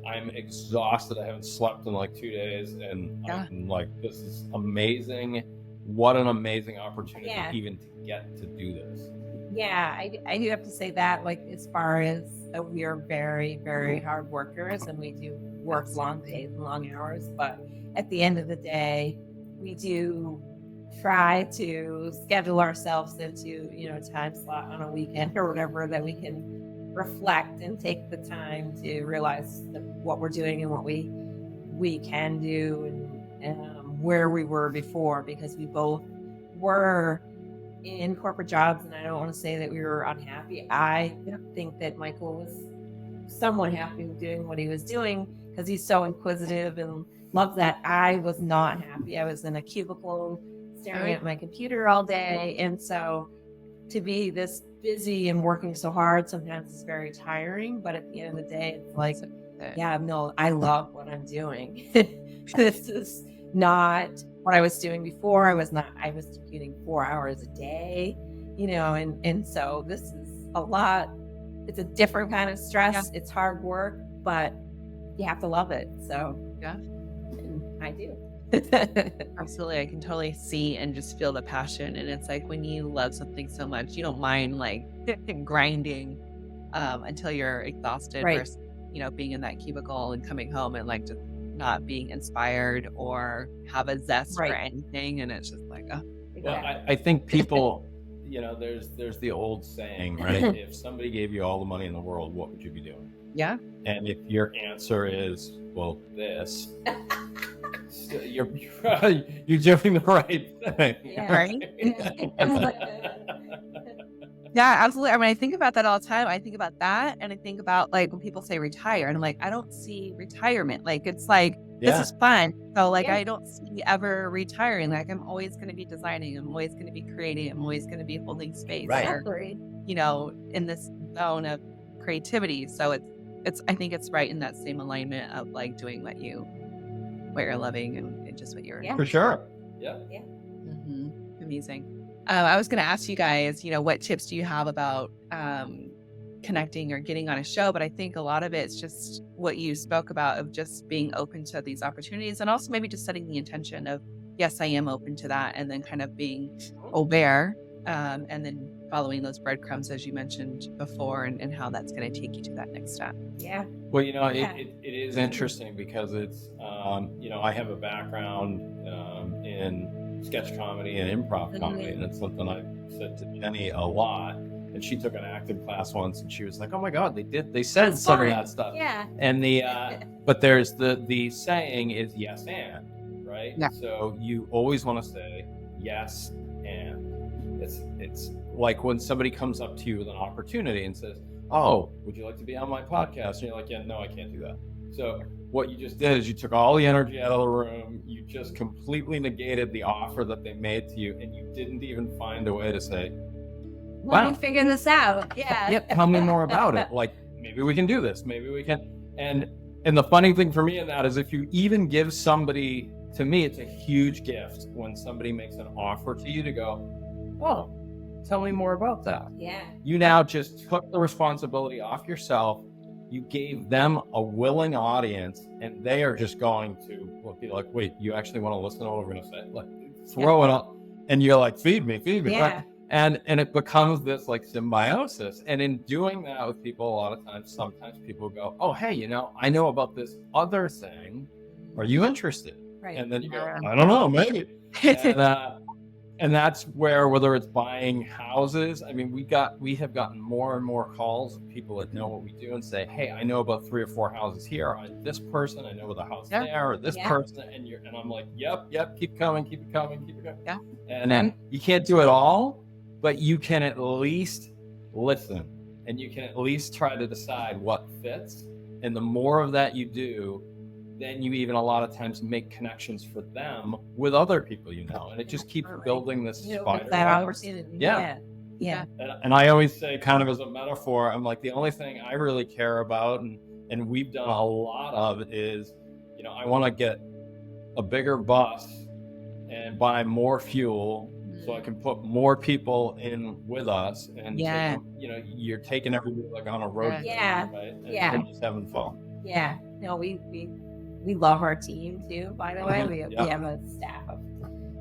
I'm exhausted. I haven't slept in like 2 days, and I'm like, this is amazing. What an amazing opportunity even to get to do this. I do have to say that, like, as far as we are very, very hard workers, and we do work long days and long hours, but at the end of the day, we do try to schedule ourselves into, a time slot on a weekend or whatever that we can reflect and take the time to realize what we're doing and what we can do, and where we were before, because we both were in corporate jobs, and I don't want to say that we were unhappy. I think that Michael was somewhat happy with doing what he was doing because he's so inquisitive and loves that. I was not happy. I was in a cubicle staring at my computer all day, and so to be this busy and working so hard sometimes it's very tiring, but at the end of the day it's like, I love what I'm doing. This is not what I was doing before. I was commuting 4 hours a day, and so this is a lot. It's a different kind of stress. It's hard work, but you have to love it. So and I do. Absolutely. I can totally see and just feel the passion. And it's like when you love something so much, you don't mind like grinding until you're exhausted versus, being in that cubicle and coming home and like just not being inspired or have a zest for anything. And it's just like, Well, I think people, there's the old saying, right? If somebody gave you all the money in the world, what would you be doing? Yeah. And if your answer is, well, this, you're doing the right thing. Right? Yeah, absolutely. I mean, I think about that all the time. I think about that, and I think about like when people say retire, and I'm like, I don't see retirement. Like it's like this is fun. So like I don't see ever retiring. Like I'm always going to be designing. I'm always going to be creating. I'm always going to be holding space. Or, in this zone of creativity. So it's I think it's right in that same alignment of like doing what you're loving and just what you're for sure. Amazing. I was going to ask you guys, what tips do you have about connecting or getting on a show? But I think a lot of it's just what you spoke about of just being open to these opportunities, and also maybe just setting the intention of, yes, I am open to that, and then kind of being aware, and then following those breadcrumbs as you mentioned before, and how that's going to take you to that next step. Yeah. Well, it is interesting because it's, I have a background in sketch comedy and improv comedy, and it's something I said to Jenny a lot. And she took an acting class once, and she was like, "Oh my God, they said some of that stuff." Yeah. And but there's the saying is yes and, right? Yeah. So you always want to say yes and. It's like when somebody comes up to you with an opportunity and says, oh, would you like to be on my podcast? And you're like, yeah, no, I can't do that. So what you just did is you took all the energy out of the room. You just completely negated the offer that they made to you, and you didn't even find a way to say, Let me figure this out. Yeah. Yep, tell me more about it. Like, maybe we can do this. Maybe we can. And the funny thing for me in that is if you even give somebody, to me, it's a huge gift when somebody makes an offer to you to go, oh, tell me more about that. Yeah. You now just took the responsibility off yourself. You gave them a willing audience, and they are just going to be like, wait, you actually want to listen to what we're going to say? Like, throw it up. And you're like, feed me. Yeah. Right? And it becomes this like symbiosis. And in doing that with people, a lot of times, sometimes people go, oh, hey, I know about this other thing. Are you interested? Right. And then you go, I don't know, maybe. And that's where, whether it's buying houses, I mean, we have gotten more and more calls of people that know what we do and say, hey, I know about 3 or 4 houses here. This person, I know the house there, or this person, and I'm like, yep, keep coming. Yeah. And then you can't do it all, but you can at least listen, and you can at least try to decide what fits. And the more of that you do, then you even a lot of times make connections for them with other people, and it just keeps building this spider. That opportunity. Yeah. And I always say, kind of as a metaphor, I'm like, the only thing I really care about, and we've done a lot of, is, I want to get a bigger bus and buy more fuel so I can put more people in with us. And so, you're taking everybody like on a road trip, right? And just having fun. Yeah. No, we love our team too, by the way. We have a staff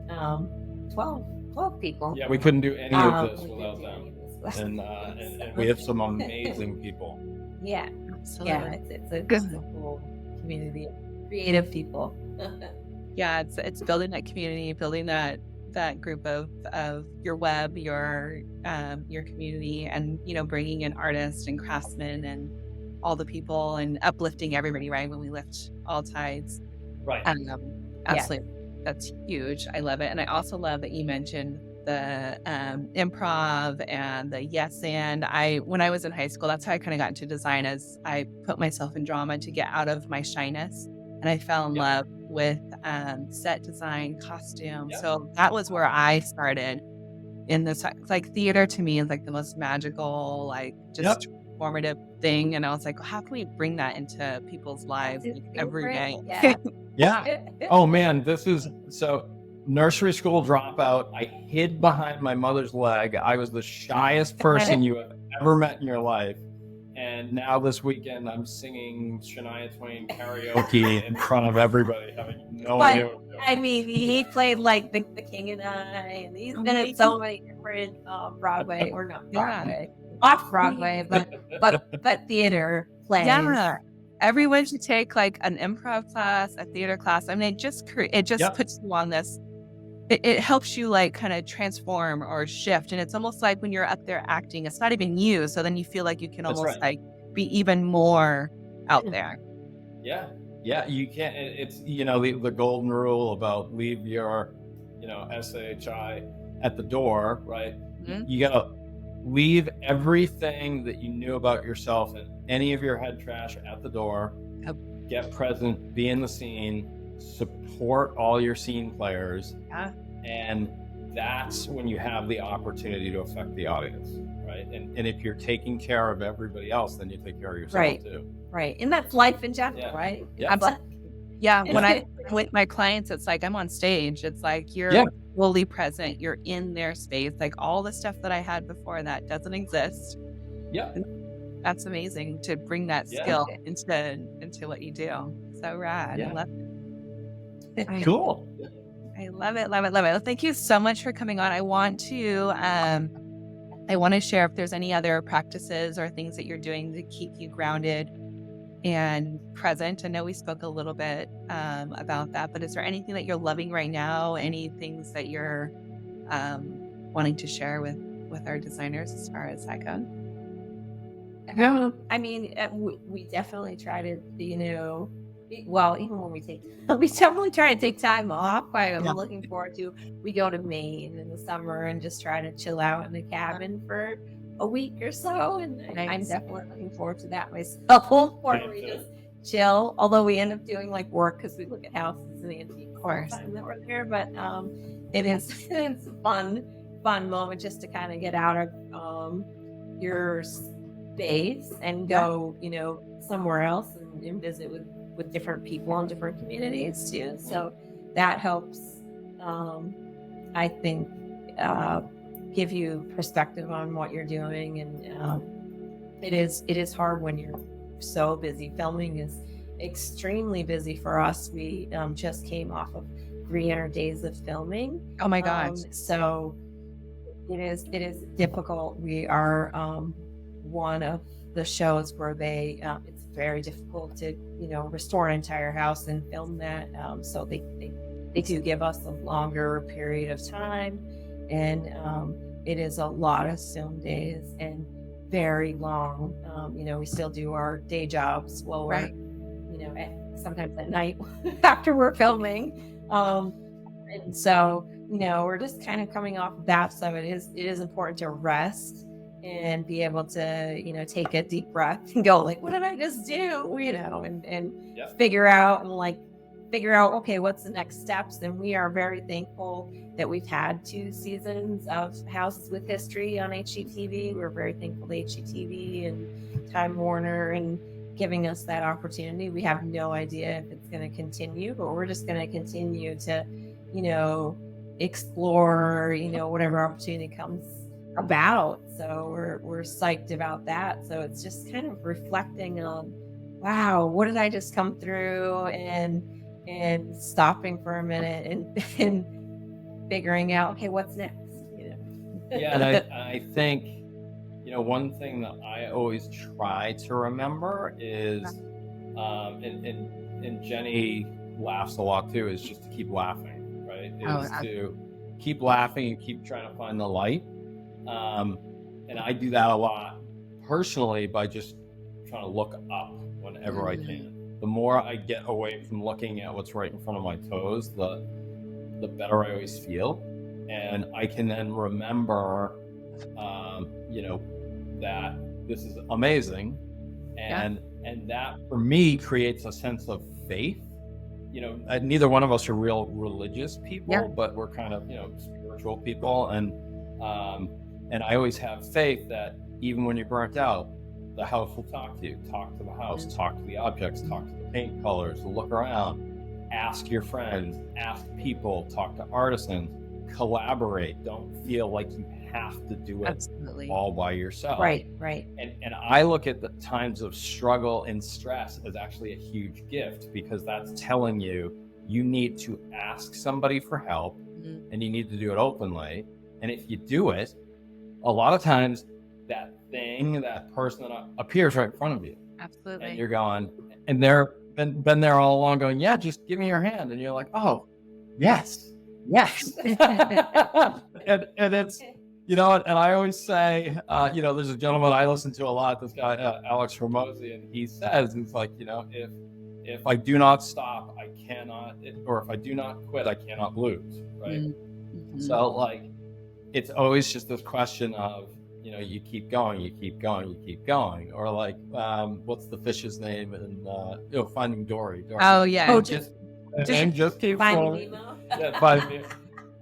of 12 people. Yeah, we couldn't do any of this without them. And we have some amazing people. Yeah. Absolutely. Yeah, it's a good cool community of creative people. Yeah, it's building that community, building that group of your web, your community, and bringing in artists and craftsmen and all the people, and uplifting everybody, right? When we lift all tides. Right. Absolutely. That's huge. I love it. And I also love that you mentioned the improv and the yes and. When I was in high school, that's how I kind of got into design, as I put myself in drama to get out of my shyness. And I fell in love with set design, costume. So that was where I started in this. Like, theater to me is like the most magical, like just formative thing. And I was like, how can we bring that into people's lives every day? Oh man, so nursery school dropout. I hid behind my mother's leg. I was the shyest person you have ever met in your life. And now this weekend, I'm singing Shania Twain karaoke in front of everybody, having no idea what I'm doing. I mean, he played like the King and I, and he's been in so many different Broadway, or not Broadway, off Broadway, but theater plays. Yeah. Everyone should take like an improv class, a theater class. I mean, it just puts you on this. It helps you like kind of transform or shift. And it's almost like when you're up there acting, it's not even you. So then you feel like you can almost like be even more out there. Yeah. You can't, it's, the golden rule about leave your, SHI at the door, right? Mm-hmm. You got to leave everything that you knew about yourself and any of your head trash at the door. Get present, be in the scene, support all your scene players, and that's when you have the opportunity to affect the audience, right? And if you're taking care of everybody else, then you take care of yourself too. Right. And that's life in general, right? When I'm with my clients, it's like I'm on stage. It's like you're fully present. You're in their space. Like all the stuff that I had before that doesn't exist. Yeah. That's amazing to bring that skill into what you do. So rad. I love it. Cool. I love it. Well, thank you so much for coming on. I want to share if there's any other practices or things that you're doing to keep you grounded and present. I know we spoke a little bit about that, but is there anything that you're loving right now? Any things that you're wanting to share with our designers as far as that goes? I mean, we definitely try to, even when we definitely try to take time off. I'm looking forward to, we go to Maine in the summer and just try to chill out in the cabin for a week or so, and Nice. I'm definitely looking forward to that myself. Where we just chill, although we end up doing like work because we look at houses and antique all the time that we're there. But it's a fun moment just to kind of get out of your space and go, somewhere else and visit with different people and different communities too. So that helps, I think, give you perspective on what you're doing. And it is hard when you're so busy. Filming is extremely busy for us. We just came off of 300 days of filming. Oh my gosh. So it is difficult. We are one of the shows where it's very difficult to restore an entire house and film that. So they do give us a longer period of time, and it is a lot of film days and very long. We still do our day jobs while we're sometimes at night after we're filming. And so, we're just kind of coming off of that. So it is important to rest and be able to, take a deep breath and go like, what did I just do? And figure out, okay, what's the next steps? And we are very thankful that we've had 2 seasons of Houses with History on HGTV. We're very thankful to HGTV and Time Warner and giving us that opportunity. We have no idea if it's going to continue, but we're just going to continue to, explore, whatever opportunity comes about. So we're psyched about that. So it's just kind of reflecting on, wow, what did I just come through, and stopping for a minute and figuring out, okay, what's next? Yeah, and I think, one thing that I always try to remember is, and Jenny laughs a lot too, is just to keep laughing, right? To keep laughing and keep trying to find the light. And I do that a lot personally by just trying to look up whenever I can. The more I get away from looking at what's right in front of my toes, the better I always feel. And I can then remember, that this is amazing. And that for me creates a sense of faith. Neither one of us are real religious people, but we're kind of, spiritual people. And I always have faith that even when you're burnt out, the house will talk to you. Talk to the house, talk to the objects, talk to the paint colors, look around, ask your friends, ask people, talk to artisans, collaborate. Don't feel like you have to do it all by yourself. Right. And I look at the times of struggle and stress as actually a huge gift, because that's telling you need to ask somebody for help, and you need to do it openly. And if you do it, a lot of times that person appears right in front of you. Absolutely. And you're going, and they're been there all along going, yeah, just give me your hand. And you're like, oh, yes. and it's, and I always say, there's a gentleman I listen to a lot, this guy, Alex Ramosi, and he says, it's like, if I do not stop, I cannot, or if I do not quit, I cannot lose, right? Mm-hmm. So it's always just this question of, you keep going, or what's the fish's name in Finding Dory. Oh yeah. Just keep Finding going. Nemo. Yeah, Finding Nemo.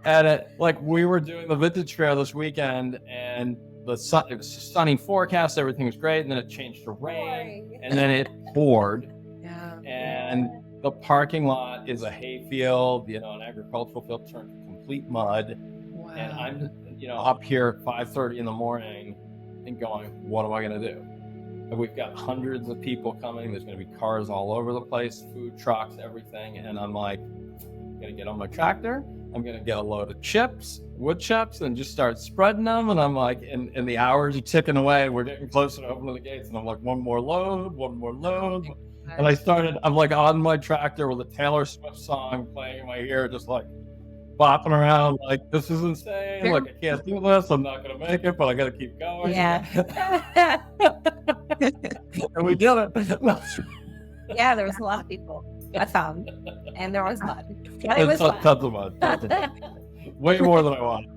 And we were doing the vintage fair this weekend, and it was sunny forecast, everything was great, and then it changed to rain, and then it poured. Yeah. And the parking lot is a hay field, an agricultural field turned to complete mud. Wow. And I'm up here at 5:30 in the morning and going, what am I going to do? And we've got hundreds of people coming. There's going to be cars all over the place, food trucks, everything. And I'm like, I'm going to get on my tractor. I'm going to get a load of wood chips, and just start spreading them. And I'm like, and the hours are ticking away. We're getting closer to opening the gates. And I'm like, one more load. And I'm like on my tractor with a Taylor Swift song playing in my ear, just like bopping around, like, this is insane. Like, I can't do this. I'm not going to make it, but I got to keep going. Yeah. And we did it. Yeah, there was a lot of people. I found, and there was mud. It was fun. Tons of mud. Way more than I wanted.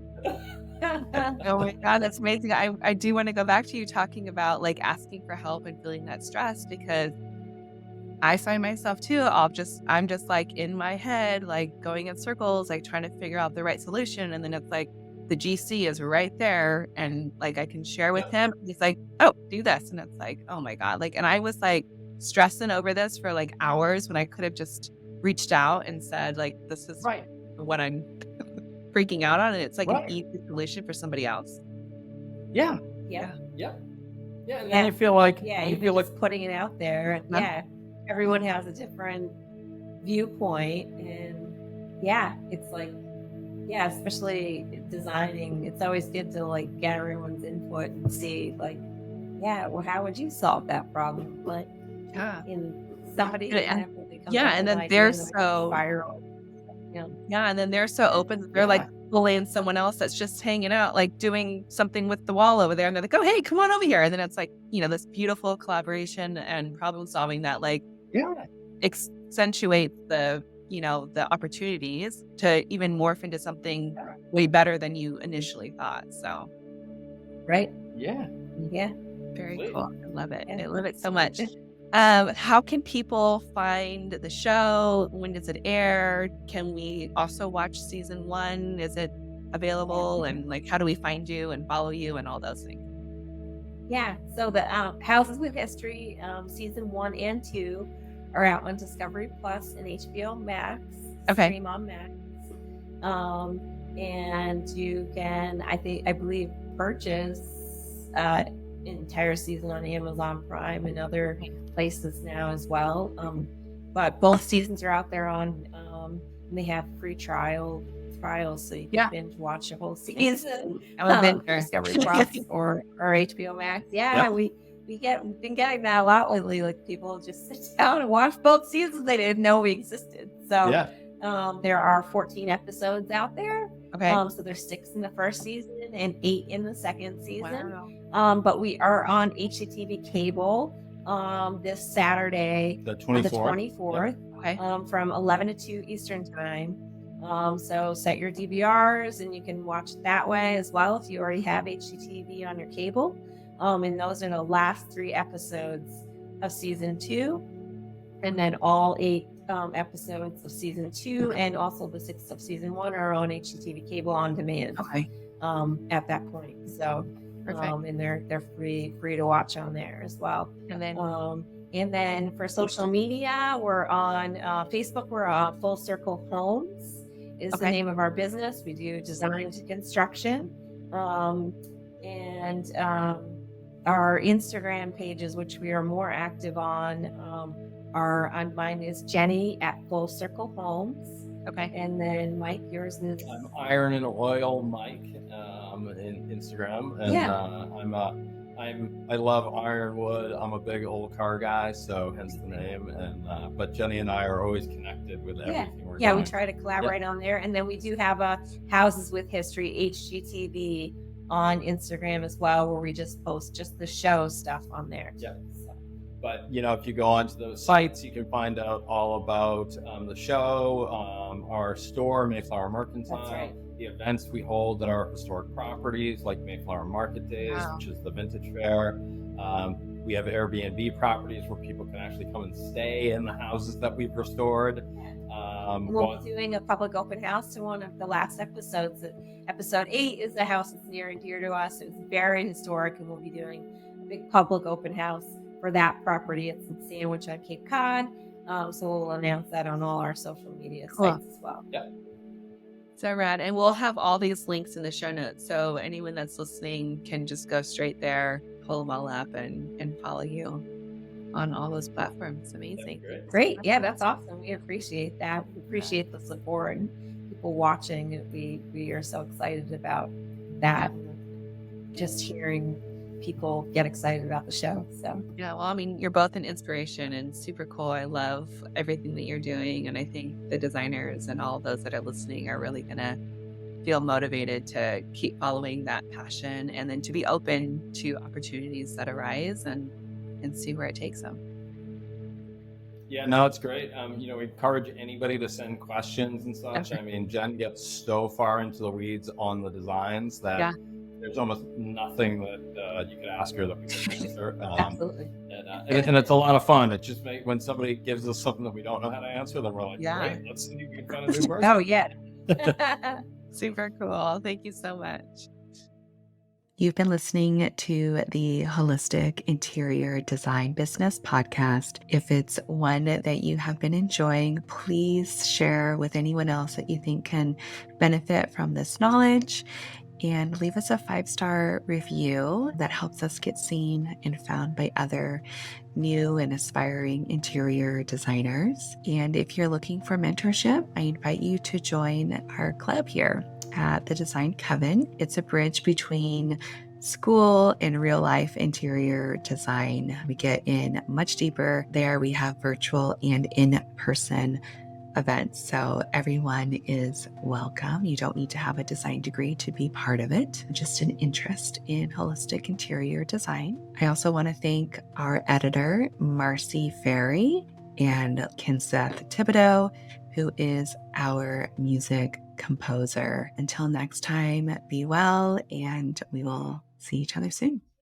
Oh my God, that's amazing. I do want to go back to you talking about like asking for help and feeling that stress, because I find myself too, I'm just like in my head, like going in circles, like trying to figure out the right solution. And then it's like the GC is right there and like I can share with him. He's like, oh, do this. And it's like, oh my God. Like, and I was like stressing over this for like hours when I could have just reached out and said, like, this is Right. what I'm freaking out on. And it's like an Right. easy solution for somebody else. Yeah. Yeah. Yeah. Yeah. And then I feel like, Yeah, you you're feel like, just putting it out there. And Yeah. everyone has a different viewpoint. And it's like, especially designing, it's always good to like get everyone's input and see like, well, how would you solve that problem? Like, Yeah. in somebody, And- definitely comes yeah, up and with then an they're idea and so- spiral. Yeah, and then they're so open. They're like bullying someone else that's just hanging out, like doing something with the wall over there. And they're like, oh, hey, come on over here. And then it's like, this beautiful collaboration and problem solving that like accentuates the, the opportunities to even morph into something way better than you initially thought. So, Right? yeah. Very Sweet. cool. I love it. Yeah. I love it so much. How can people find the show? When does it air? Can we also watch season 1? Is it available? And like, how do we find you and follow you and all those things? Yeah. So the Houses with History season 1 and 2 are out on Discovery Plus and HBO Max. Okay. Stream on Max. And you can, I believe, purchase entire season on Amazon Prime and other places now as well. But both seasons are out there on. They have free trials, so you can binge watch a whole season. I'm a binge. Discovery Plus or HBO Max. We've been getting that a lot lately. Like people just sit down and watch both seasons. They didn't know we existed. So there are 14 episodes out there. Okay. So there's 6 in the first season and 8 in the second season. Wow. But we are on HGTV cable this Saturday, The the 24th. 24th, Okay. from 11 to 2 Eastern time. So set your DVRs and you can watch it that way as well if you already have HGTV on your cable. And those are the last 3 episodes of season 2. And then all 8 episodes of season 2 and also the 6 of season 1 are on HGTV cable on demand. Okay. At that point. So Perfect. and they're free to watch on there as well. And then for social media, we're on Facebook. We're on Full Circle Homes is the name of our business. We do design to construction. And our Instagram pages, which we are more active on, on mine is Jenny at Full Circle Homes. Okay. And then Mike, yours is I'm Iron and Oil Mike in Instagram, and I love ironwood. I'm a big old car guy, so hence the name. And but Jenny and I are always connected with everything we're doing. we try to collaborate on there, and then we do have a Houses with History HGTV on Instagram as well, where we just post just the show stuff on there. Yeah. But if you go onto those sites, you can find out all about the show, our store, Mayflower Mercantile. That's right. The events we hold at our historic properties, like Mayflower Market Days, which is the vintage fair. We have Airbnb properties where people can actually come and stay in the houses that we've restored. We'll be doing a public open house to one of the last episodes. Episode 8 is a house that's near and dear to us. It's very historic, and we'll be doing a big public open house for that property. It's in Sandwich on Cape Cod. So we'll announce that on all our social media sites as well. Yep. So rad. And we'll have all these links in the show notes. So anyone that's listening can just go straight there, pull them all up and follow you on all those platforms. Amazing. Great. Yeah, that's awesome. We appreciate that. We appreciate the support and people watching. We are so excited about that. Just hearing people get excited about the show. So yeah, well, I mean, you're both an inspiration and super cool. I love everything that you're doing, and I think the designers and all those that are listening are really gonna feel motivated to keep following that passion and then to be open to opportunities that arise and see where it takes them. Yeah, no, it's great. We encourage anybody to send questions and such. Okay. I mean, Jen gets so far into the weeds on the designs that Yeah. there's almost nothing that you could ask her that we could answer. Absolutely. And it's a lot of fun. It just makes, when somebody gives us something that we don't know how to answer, then we're like, Yeah. great, let's see if we can find a new person. Oh, yeah. Super cool. Thank you so much. You've been listening to the Holistic Interior Design Business podcast. If it's one that you have been enjoying, please share with anyone else that you think can benefit from this knowledge, and leave us a 5-star review that helps us get seen and found by other new and aspiring interior designers. And if you're looking for mentorship, I invite you to join our club here at the Design Coven. It's a bridge between school and real life interior design. We get in much deeper there. We have virtual and in-person events, so everyone is welcome. You don't need to have a design degree to be part of it, just an interest in holistic interior design. I also want to thank our editor, Marcy Ferry, and Kinseth Thibodeau, who is our music composer. Until next time, be well, and we will see each other soon.